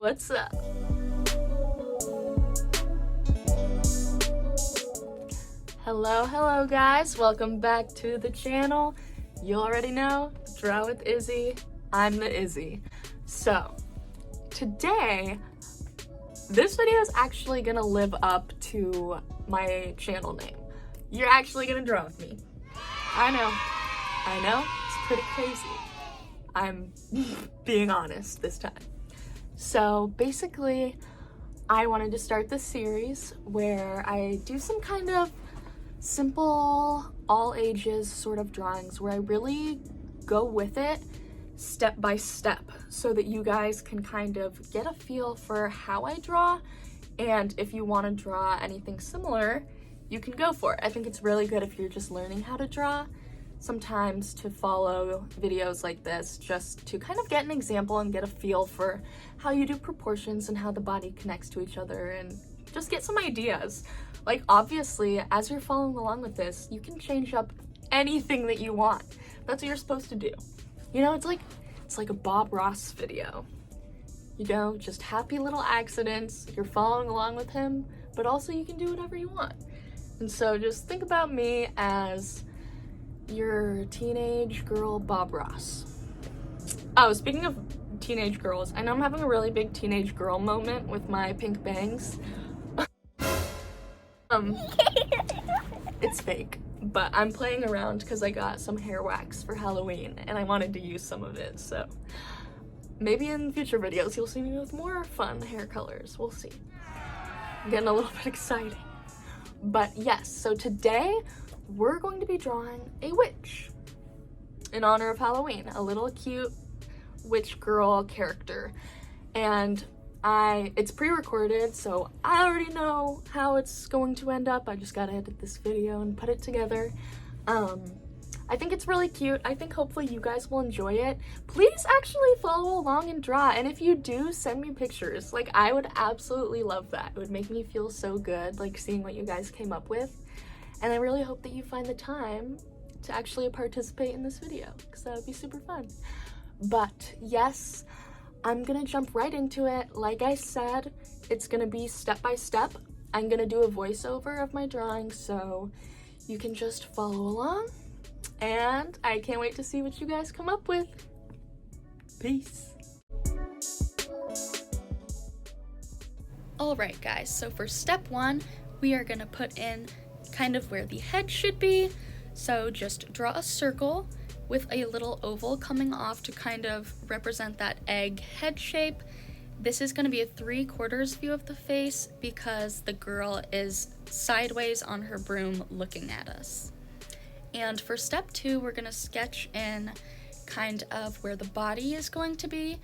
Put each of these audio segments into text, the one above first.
What's up? Hello guys, welcome back to the channel. You already know, Draw with Izzy. I'm the Izzy. So, today, this video is actually gonna live up to my channel name. You're actually gonna draw with me. I know, it's pretty crazy. I'm being honest this time. So basically, I wanted to start this series where I do some kind of simple, all ages sort of drawings where I really go with it step by step so that you guys can kind of get a feel for how I draw, and if you want to draw anything similar, you can go for it. I think it's really good if you're just learning how to draw, sometimes to follow videos like this just to kind of get an example and get a feel for how you do proportions and how the body connects to each other and just get some ideas. Like, obviously, as you're following along with this, you can change up anything that you want. That's what you're supposed to do. You know, it's like a Bob Ross video. You know, just happy little accidents. You're following along with him, but also you can do whatever you want. And so just think about me as your teenage girl Bob Ross. Oh, speaking of teenage girls, I know I'm having a really big teenage girl moment with my pink bangs. It's fake, but I'm playing around because I got some hair wax for Halloween and I wanted to use some of it, so maybe in future videos you'll see me with more fun hair colors. We'll see. I'm getting a little bit excited. But yes, so today we're going to be drawing a witch in honor of Halloween, a little cute witch girl character. And it's pre-recorded, so I already know how it's going to end up. I just gotta edit this video and put it together. I think it's really cute. I think hopefully you guys will enjoy it. Please actually follow along and draw, and if you do, send me pictures. Like, I would absolutely love that. It would make me feel so good, like, seeing what you guys came up with. And I really hope that you find the time to actually participate in this video, because that would be super fun. But yes, I'm gonna jump right into it. Like I said, it's gonna be step by step. I'm gonna do a voiceover of my drawing, so you can just follow along. And I can't wait to see what you guys come up with. Peace. Alright guys, so for step one, we are gonna put in kind of where the head should be. So just draw a circle with a little oval coming off to kind of represent that egg head shape. This is going to be a 3/4 view of the face because the girl is sideways on her broom looking at us. And for step two, we're going to sketch in kind of where the body is going to be.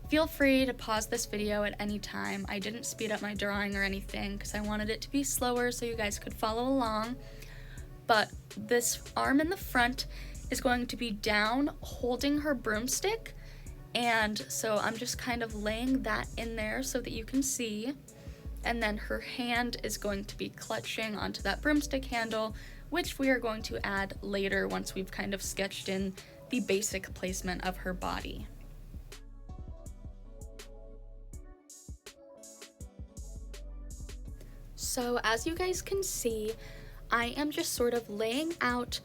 Feel free to pause this video at any time. I didn't speed up my drawing or anything because I wanted it to be slower so you guys could follow along. But this arm in the front is going to be down holding her broomstick, and so I'm just kind of laying that in there so that you can see. And then her hand is going to be clutching onto that broomstick handle, which we are going to add later once we've kind of sketched in the basic placement of her body. So as you guys can see, I am just sort of laying out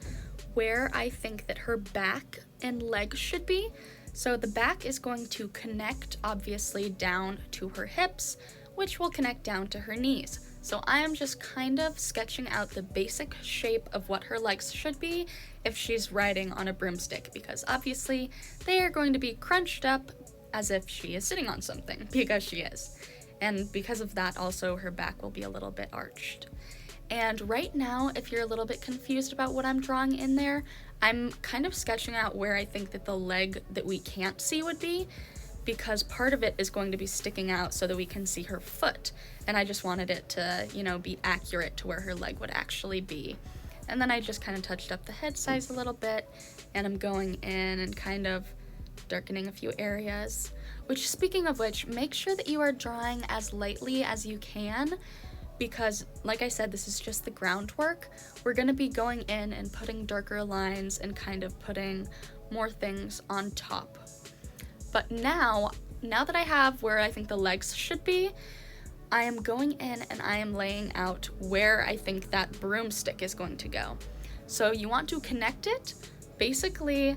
where I think that her back and legs should be. So the back is going to connect obviously down to her hips, which will connect down to her knees. So I am just kind of sketching out the basic shape of what her legs should be if she's riding on a broomstick, because obviously they are going to be crunched up as if she is sitting on something, because she is. And because of that, also her back will be a little bit arched. And right now, if you're a little bit confused about what I'm drawing in there, I'm kind of sketching out where I think that the leg that we can't see would be, because part of it is going to be sticking out so that we can see her foot. And I just wanted it to, you know, be accurate to where her leg would actually be. And then I just kind of touched up the head size a little bit, and I'm going in and kind of darkening a few areas. Which, speaking of which, make sure that you are drawing as lightly as you can, because like I said, this is just the groundwork. We're going to be going in and putting darker lines and kind of putting more things on top. But now now that I have where I think the legs should be, I am going in and I am laying out where I think that broomstick is going to go. So you want to connect it basically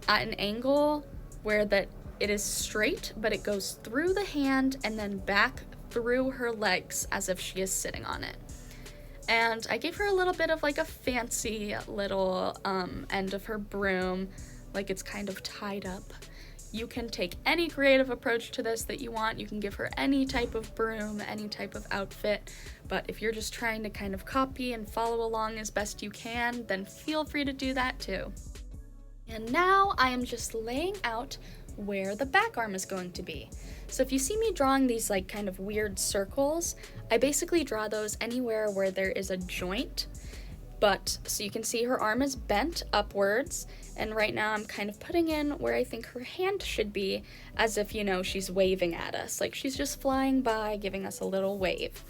at an angle where that it is straight, but it goes through the hand and then back through her legs as if she is sitting on it. And I gave her a little bit of like a fancy little end of her broom, like it's kind of tied up. You can take any creative approach to this that you want. You can give her any type of broom, any type of outfit, but if you're just trying to kind of copy and follow along as best you can, then feel free to do that too. And now I am just laying out where the back arm is going to be. So if you see me drawing these like kind of weird circles, I basically draw those anywhere where there is a joint. But so you can see her arm is bent upwards, and right now I'm kind of putting in where I think her hand should be, as if, you know, she's waving at us, like she's just flying by giving us a little wave.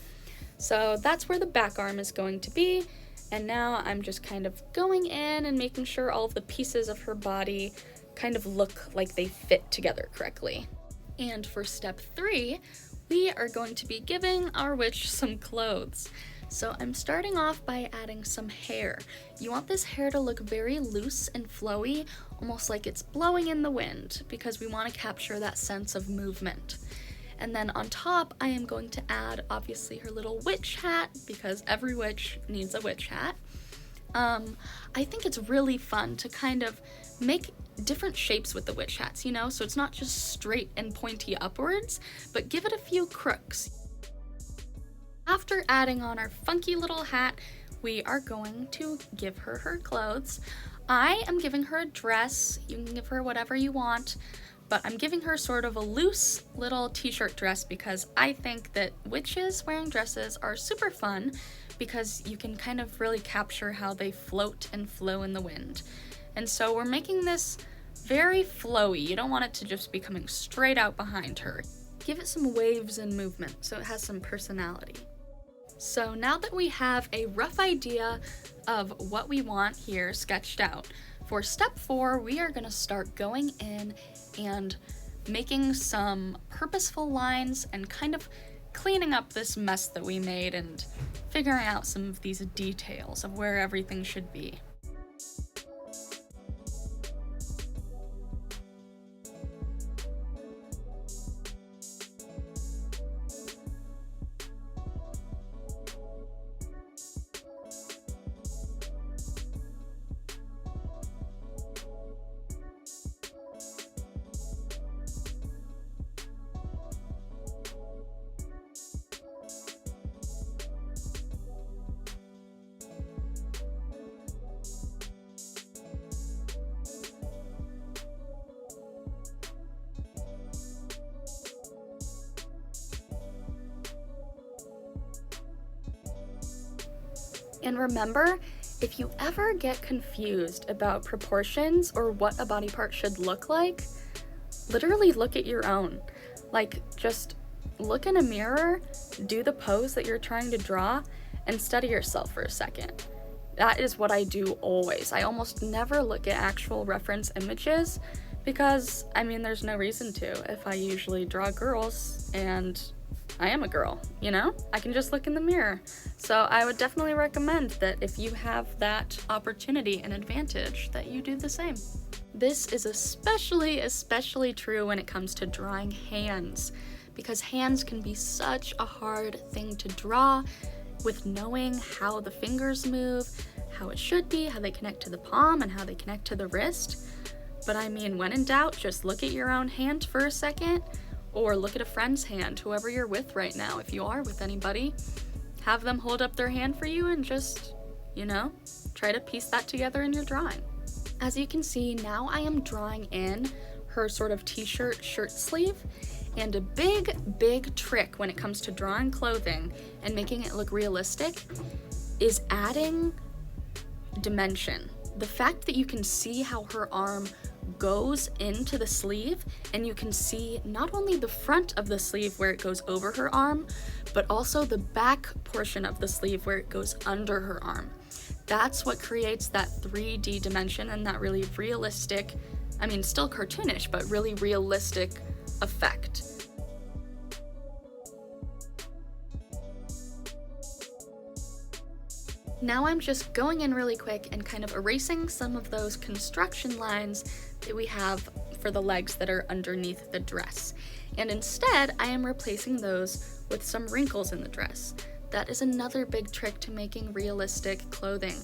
So that's where the back arm is going to be, and now I'm just kind of going in and making sure all of the pieces of her body kind of look like they fit together correctly. And for step 3, we are going to be giving our witch some clothes. So I'm starting off by adding some hair. You want this hair to look very loose and flowy, almost like it's blowing in the wind, because we want to capture that sense of movement. And then on top, I am going to add, obviously, her little witch hat, because every witch needs a witch hat. I think it's really fun to kind of make different shapes with the witch hats, you know? So it's not just straight and pointy upwards, but give it a few crooks. After adding on our funky little hat, we are going to give her her clothes. I am giving her a dress. You can give her whatever you want, but I'm giving her sort of a loose little t-shirt dress because I think that witches wearing dresses are super fun because you can kind of really capture how they float and flow in the wind. And so we're making this very flowy. You don't want it to just be coming straight out behind her. Give it some waves and movement so it has some personality. So now that we have a rough idea of what we want here sketched out, for step 4, we are going to start going in and making some purposeful lines and kind of cleaning up this mess that we made and figuring out some of these details of where everything should be. And remember, if you ever get confused about proportions or what a body part should look like, literally look at your own. Like, just look in a mirror, do the pose that you're trying to draw, and study yourself for a second. That is what I do always. I almost never look at actual reference images because, I mean, there's no reason to if I usually draw girls and I am a girl, you know? I can just look in the mirror. So I would definitely recommend that if you have that opportunity and advantage, that you do the same. This is especially true when it comes to drawing hands, because hands can be such a hard thing to draw with knowing how the fingers move, how it should be, how they connect to the palm, and how they connect to the wrist. But I mean, when in doubt, just look at your own hand for a second, or look at a friend's hand, whoever you're with right now. If you are with anybody, have them hold up their hand for you and just, you know, try to piece that together in your drawing. As you can see, now I am drawing in her sort of t-shirt shirt sleeve, and a big trick when it comes to drawing clothing and making it look realistic is adding dimension. The fact that you can see how her arm goes into the sleeve, and you can see not only the front of the sleeve where it goes over her arm, but also the back portion of the sleeve where it goes under her arm. That's what creates that 3D dimension and that really realistic, I mean, still cartoonish, but really realistic effect. Now I'm just going in really quick and kind of erasing some of those construction lines that we have for the legs that are underneath the dress. And instead, I am replacing those with some wrinkles in the dress. That is another big trick to making realistic clothing,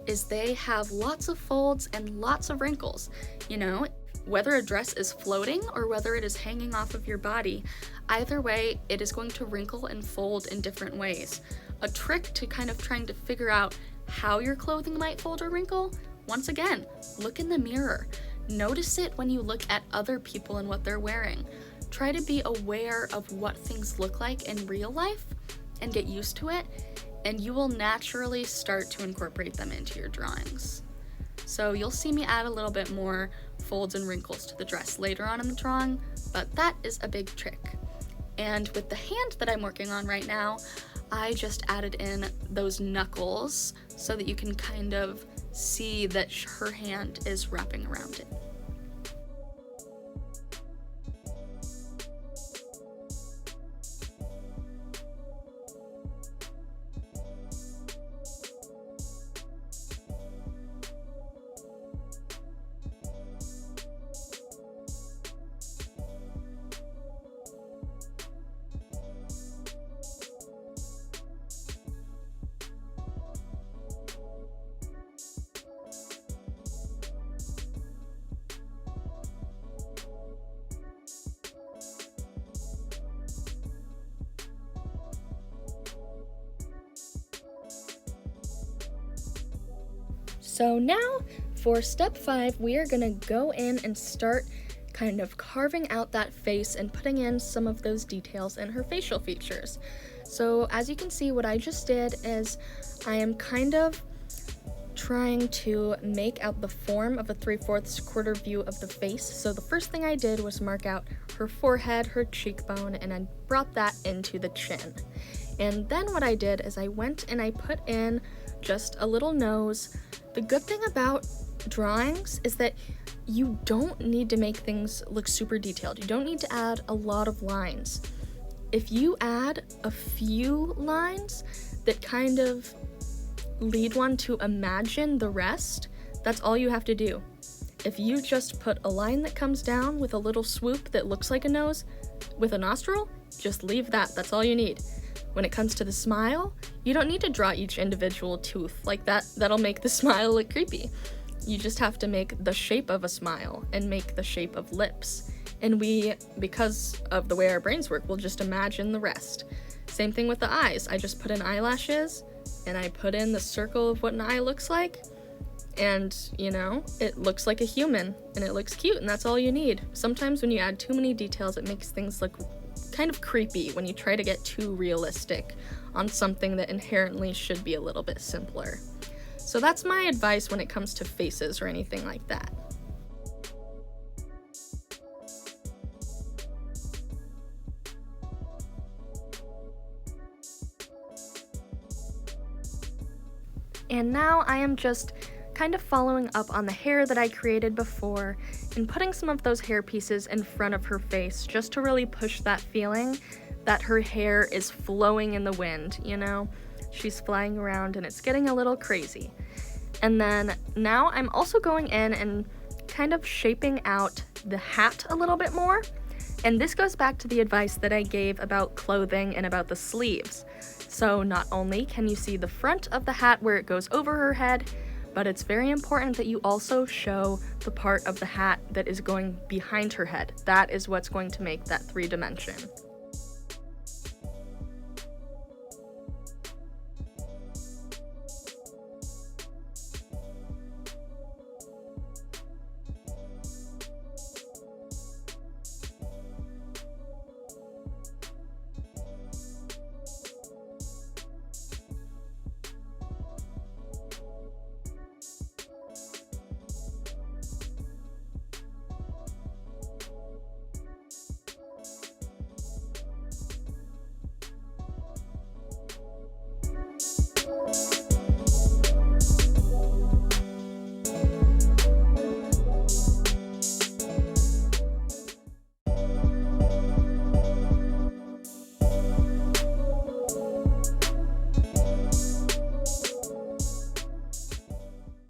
is they have lots of folds and lots of wrinkles. You know, whether a dress is floating or whether it is hanging off of your body, either way, it is going to wrinkle and fold in different ways. A trick to kind of trying to figure out how your clothing might fold or wrinkle, once again, look in the mirror. Notice it when you look at other people and what they're wearing. Try to be aware of what things look like in real life and get used to it, and you will naturally start to incorporate them into your drawings. So you'll see me add a little bit more folds and wrinkles to the dress later on in the drawing, but that is a big trick. And with the hand that I'm working on right now, I just added in those knuckles so that you can kind of see that her hand is wrapping around it. So now for step 5, we are gonna go in and start kind of carving out that face and putting in some of those details in her facial features. So as you can see, what I just did is I am kind of trying to make out the form of a 3/4 quarter view of the face. So the first thing I did was mark out her forehead, her cheekbone, and I brought that into the chin. And then what I did is I went and I put in just a little nose. The good thing about drawings is that you don't need to make things look super detailed. You don't need to add a lot of lines. If you add a few lines that kind of lead one to imagine the rest, that's all you have to do. If you just put a line that comes down with a little swoop that looks like a nose with a nostril, just leave that. That's all you need. When it comes to the smile, you don't need to draw each individual tooth like that. That'll make the smile look creepy. You just have to make the shape of a smile and make the shape of lips. And we, because of the way our brains work, we'll just imagine the rest. Same thing with the eyes. I just put in eyelashes and I put in the circle of what an eye looks like. And, you know, it looks like a human and it looks cute, and that's all you need. Sometimes when you add too many details, it makes things look kind of creepy when you try to get too realistic on something that inherently should be a little bit simpler. So that's my advice when it comes to faces or anything like that. And now I am just kind of following up on the hair that I created before and putting some of those hair pieces in front of her face just to really push that feeling that her hair is flowing in the wind, you know? She's flying around and it's getting a little crazy. And then now I'm also going in and kind of shaping out the hat a little bit more. And this goes back to the advice that I gave about clothing and about the sleeves. So not only can you see the front of the hat where it goes over her head, but it's very important that you also show the part of the hat that is going behind her head. That is what's going to make that 3 dimension.